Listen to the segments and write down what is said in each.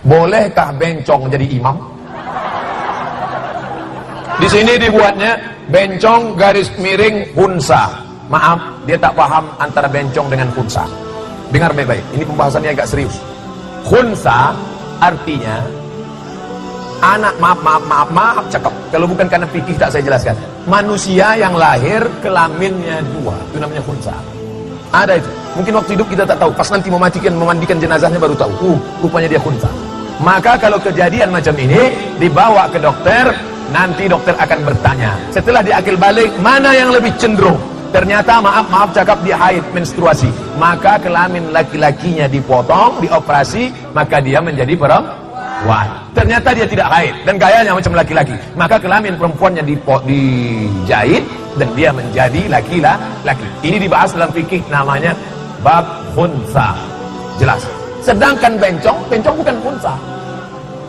Bolehkah bencong jadi imam? Di sini dibuatnya bencong garis miring hunsa. Maaf, dia tak paham antara bencong dengan hunsa. Dengar baik-baik, ini pembahasannya agak serius. Hunsa artinya anak, maaf, cakep. Kalau bukan karena fikih tak saya jelaskan. Manusia yang lahir kelaminnya dua, itu namanya hunsa. Ada itu. Mungkin waktu hidup kita tak tahu. Pas nanti memandikan jenazahnya baru tahu. Rupanya dia hunsa. Maka kalau kejadian macam ini dibawa ke dokter, nanti dokter akan bertanya. Setelah diakil balik, mana yang lebih cenderung? Ternyata maaf cakap dia haid, menstruasi. Maka kelamin laki-lakinya dipotong, dioperasi, maka dia menjadi perempuan. Ternyata dia tidak haid dan gayanya macam laki-laki. Maka kelamin perempuannya dijahit dan dia menjadi laki-laki. Ini dibahas dalam fikih namanya bab hunsa. Jelas. Sedangkan bencong bukan hunsa.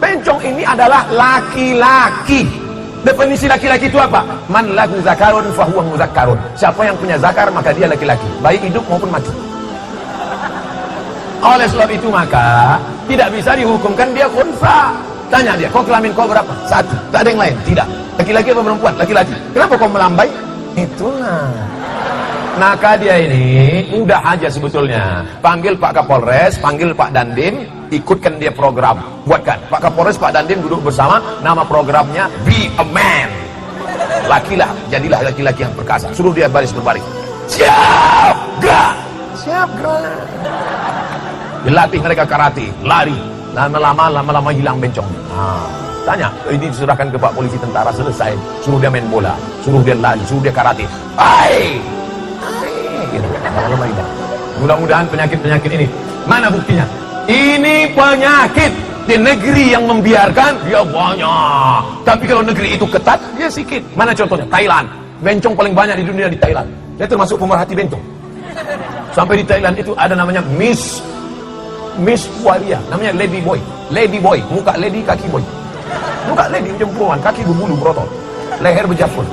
Bencong ini adalah laki-laki. Definisi laki-laki itu apa? Man lahu zakarun fahuwa muzakkarun. Siapa yang punya zakar maka dia laki-laki, baik hidup maupun mati. Oleh sebab itu maka tidak bisa dihukumkan dia khunsa. Tanya dia, kau kelamin kau berapa? 1. Tak ada yang lain? Tidak. Laki-laki apa perempuan? Laki-laki. Kenapa kau melambai? Itulah. Maka dia ini mudah aja sebetulnya. Panggil Pak Kapolres, panggil Pak Dandim, ikutkan dia program. Buatkan. Pak Kapolres, Pak Dandim duduk bersama, nama programnya Be a Man. Lakilah, jadilah laki-laki yang perkasa. Suruh dia baris berbaris. Siap, gerak. Siap, gerak. Dilatih mereka karate, lari. Lama-lama hilang bencong. Tanya, ini diserahkan ke Pak Polisi Tentara, selesai. Suruh dia main bola, suruh dia lari, suruh dia karate. Hai! Mudah-mudahan penyakit-penyakit ini, mana buktinya? Ini penyakit di negeri yang membiarkan dia banyak, tapi kalau negeri itu ketat dia sedikit. Mana contohnya? Thailand. Bencong paling banyak di dunia di Thailand. Dia termasuk pemerhati bencong. Sampai di Thailand itu ada namanya Miss Waria, namanya Lady Boy, muka lady, kaki boy. Muka lady jempuan, kaki berbulu berotol, leher berjafur.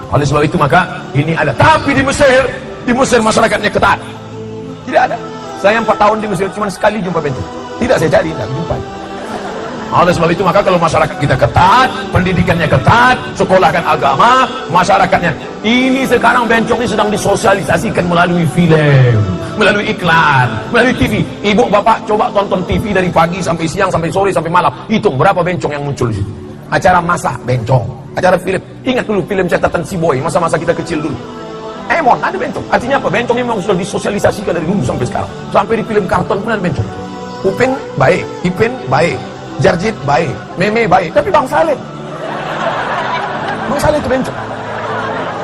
Oleh sebab itu maka ini ada. Tapi di Mesir masyarakatnya ketat. Tidak ada. Saya 4 tahun di Mesir cuma sekali jumpa bencong. Tidak saya cari, tidak jumpa. Oleh sebab itu maka kalau masyarakat kita ketat, pendidikannya ketat, sekolahkan agama, masyarakatnya. Ini sekarang bencong ini sedang disosialisasikan melalui film, melalui iklan, melalui TV. Ibu bapak coba tonton TV dari pagi sampai siang, sampai sore, sampai malam. Hitung berapa bencong yang muncul di situ. Acara masak bencong, acara film. Ingat dulu film catatan si Boy, masa-masa kita kecil dulu. Emon ada bencong. Artinya apa? Bencong memang sudah disosialisasikan dari dulu sampai sekarang. Sampai di film karton pun ada bencong. Upin baik, Ipin baik, Jarjit baik, Meme baik, tapi Bang Saleh itu bencong.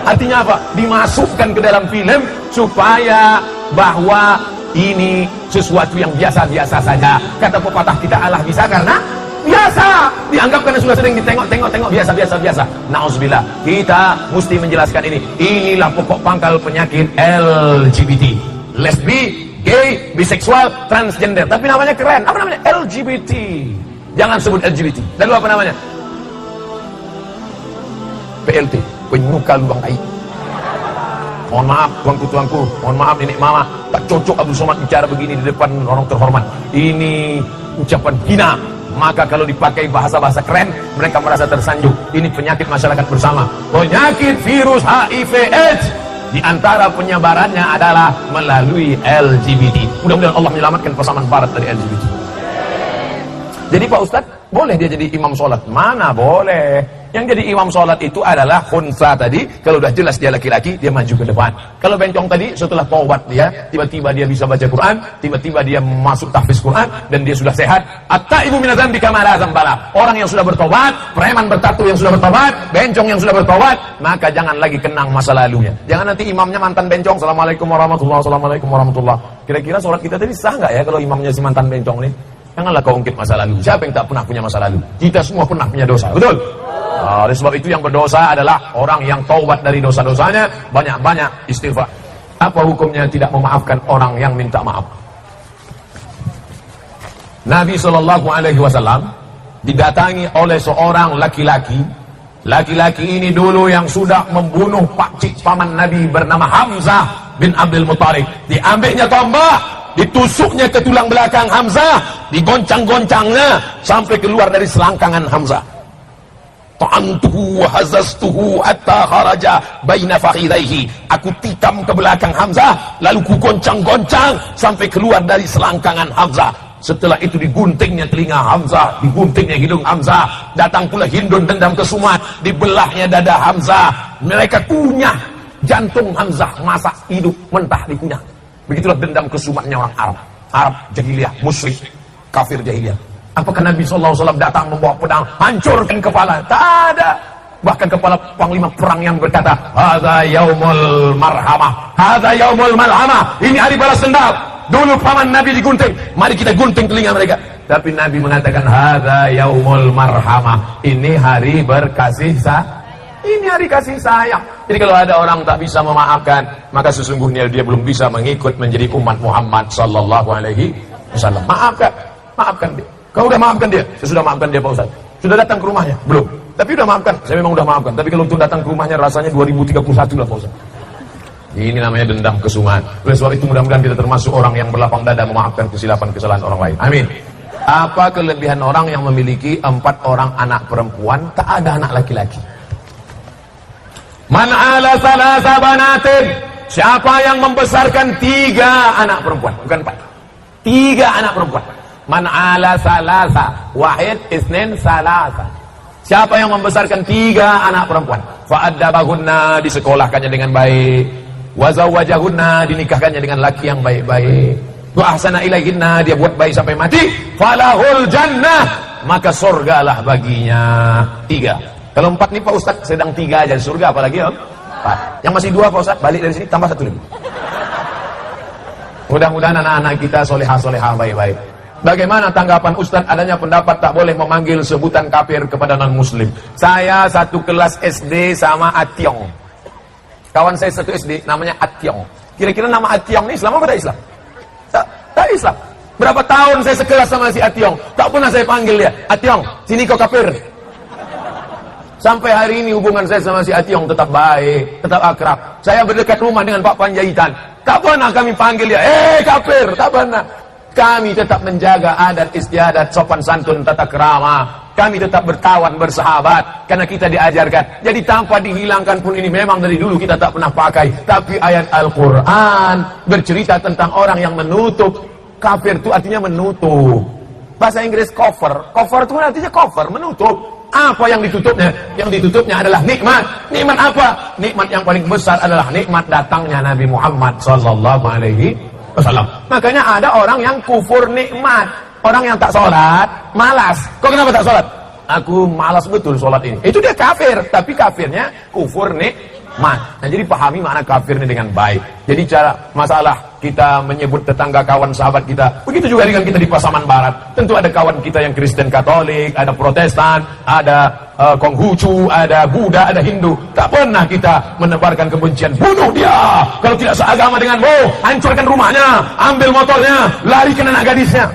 Artinya apa? Dimasukkan ke dalam film supaya bahwa ini sesuatu yang biasa-biasa saja. Kata pepatah kita, Allah bisa karena biasa. Dianggap karena sudah sering ditengok biasa. Nauzubillah. Kita mesti menjelaskan ini. Inilah pokok pangkal penyakit LGBT. Lesbi, gay, biseksual, transgender. Tapi namanya keren. Apa namanya? LGBT. Jangan sebut LGBT. Lalu apa namanya? PLT. Penyuka lubang tai. Mohon maaf tuanku, mohon maaf nenek mama, tak cocok Abdul Somad bicara begini di depan orang terhormat. Ini ucapan hina. Maka kalau dipakai bahasa-bahasa keren, mereka merasa tersanjung. Ini penyakit masyarakat bersama. Penyakit virus HIV/AIDS. Di antara penyebarannya adalah melalui LGBT. Mudah-mudahan Allah menyelamatkan pasaman barat dari LGBT. Jadi Pak Ustadz, boleh dia jadi imam sholat? Mana boleh. Yang jadi imam sholat itu adalah khunsa tadi. Kalau udah jelas dia laki-laki, dia maju ke depan. Kalau bencong tadi, setelah taubat dia, tiba-tiba dia bisa baca Quran, tiba-tiba dia masuk tahfiz Quran, dan dia sudah sehat. At-taibu minadzambi kama la dzambala. Orang yang sudah bertobat, preman bertatu yang sudah bertobat, bencong yang sudah bertobat, maka jangan lagi kenang masa lalunya. Jangan nanti imamnya mantan bencong. Assalamualaikum warahmatullahi wabarakatuh. Kira-kira sholat kita tadi sah nggak ya kalau imamnya si mantan bencong nih? Janganlah kau ungkit masa lalu. Siapa yang tak pernah punya masa lalu? Kita semua pernah punya dosa, betul? Oleh sebab itu yang berdosa adalah orang yang taubat dari dosa-dosanya, banyak-banyak istighfar. Apa hukumnya tidak memaafkan orang yang minta maaf? Nabi SAW didatangi oleh seorang laki-laki. Laki-laki ini dulu yang sudah membunuh pakcik paman Nabi bernama Hamzah bin Abdul Muttalib. Diambilnya tombak, ditusuknya ke tulang belakang Hamzah, digoncang-goncangnya sampai keluar dari selangkangan Hamzah. Ta'antuhu wa hazastuhu hatta kharaja baina fakhidaihi. Aku tikam ke belakang Hamzah, lalu ku goncang-goncang sampai keluar dari selangkangan Hamzah. Setelah itu diguntingnya telinga Hamzah, diguntingnya hidung Hamzah. Datang pula Hindun dendam ke Sumat, dibelahnya dada Hamzah. Mereka kunyah jantung Hamzah, masak hidup mentah dikunyah. Begitulah dendam ke Sumatnya orang Arab. Arab jahiliyah, musyrik, kafir jahiliyah. Apakah Nabi SAW datang membawa pedang, hancurkan kepala? Tak ada. Bahkan kepala panglima perang yang berkata, hadza yaumul marhamah, hadza yaumul malhamah. Ini hari balas dendam. Dulu paman Nabi digunting, mari kita gunting telinga mereka. Tapi Nabi mengatakan, hadza yaumul marhamah. Ini hari berkasih sayang. Ini hari kasih sayang. Jadi kalau ada orang tak bisa memaafkan, maka sesungguhnya dia belum bisa mengikut menjadi umat Muhammad sallallahu alaihi wasallam. Maafkan dia. Kau udah maafkan dia? Saya sudah maafkan dia, Pak Ustaz. Sudah datang ke rumahnya? Belum. Tapi udah maafkan. Saya memang udah maafkan. Tapi kalau untuk datang ke rumahnya rasanya 2031 lah, Pak Ustaz. Ini namanya dendam kesumat. Oleh sebab itu mudah-mudahan kita termasuk orang yang berlapang dada memaafkan kesilapan-kesalahan orang lain. Amin. Apa kelebihan orang yang memiliki 4 orang anak perempuan, tak ada anak laki-laki? Man ala salasa banatin. Siapa yang membesarkan 3 anak perempuan, bukan 4. 3 anak perempuan. Man ala salasa, wahid isnin salasa. Siapa yang membesarkan 3 anak perempuan, fa'addabahunna, disekolahkannya dengan baik, wa zawwajahunna, dinikahkannya dengan laki yang baik-baik, wa ahsana ilaihinna, dia buat baik sampai mati, falahul jannah, maka surgalah baginya. 3. Kalau 4 nih Pak Ustaz, sedang 3 aja surga, apalagi om 4. Yang masih 2 Pak Ustaz, balik dari sini tambah 1 lagi. Mudah-mudahan anak-anak kita solehah-solehah baik-baik. Bagaimana tanggapan Ustaz adanya pendapat tak boleh memanggil sebutan kafir kepada non-muslim? Saya satu kelas SD sama Atyong. Kawan saya satu SD namanya Atyong. Kira-kira nama Atyong ini Islam apa tidak Islam? Tak Islam. Berapa tahun saya sekelas sama si Atyong, tak pernah saya panggil dia, Atyong, sini kau kafir. Sampai hari ini hubungan saya sama si Atyong tetap baik, tetap akrab. Saya berdekat rumah dengan Pak Panjaitan, tak pernah kami panggil dia, kafir, tak pernah. Kami tetap menjaga adat istiadat, sopan santun, tata krama. Kami tetap berkawan, bersahabat, karena kita diajarkan. Jadi tanpa dihilangkan pun ini memang dari dulu kita tak pernah pakai. Tapi ayat Al-Quran bercerita tentang orang yang menutup. Kafir itu artinya menutup. Bahasa Inggris cover. Cover itu artinya cover, menutup. Apa yang ditutupnya? Yang ditutupnya adalah nikmat. Nikmat apa? Nikmat yang paling besar adalah nikmat datangnya Nabi Muhammad sallallahu alaihi wasallam. Makanya ada orang yang kufur nikmat, orang yang tak sholat, malas. Kok kenapa tak sholat? Aku malas betul sholat ini. Itu dia kafir, tapi kafirnya kufur nikmat. Nah, jadi pahami makna kafir ini dengan baik. Jadi cara masalah kita menyebut tetangga kawan sahabat kita, begitu juga dengan kita di Pasaman Barat. Tentu ada kawan kita yang Kristen Katolik, ada Protestan, ada Konghucu, ada Buddha, ada Hindu. Tak pernah kita menebarkan kebencian. Bunuh dia kalau tidak seagama denganmu, hancurkan rumahnya, ambil motornya, lari ke anak gadisnya.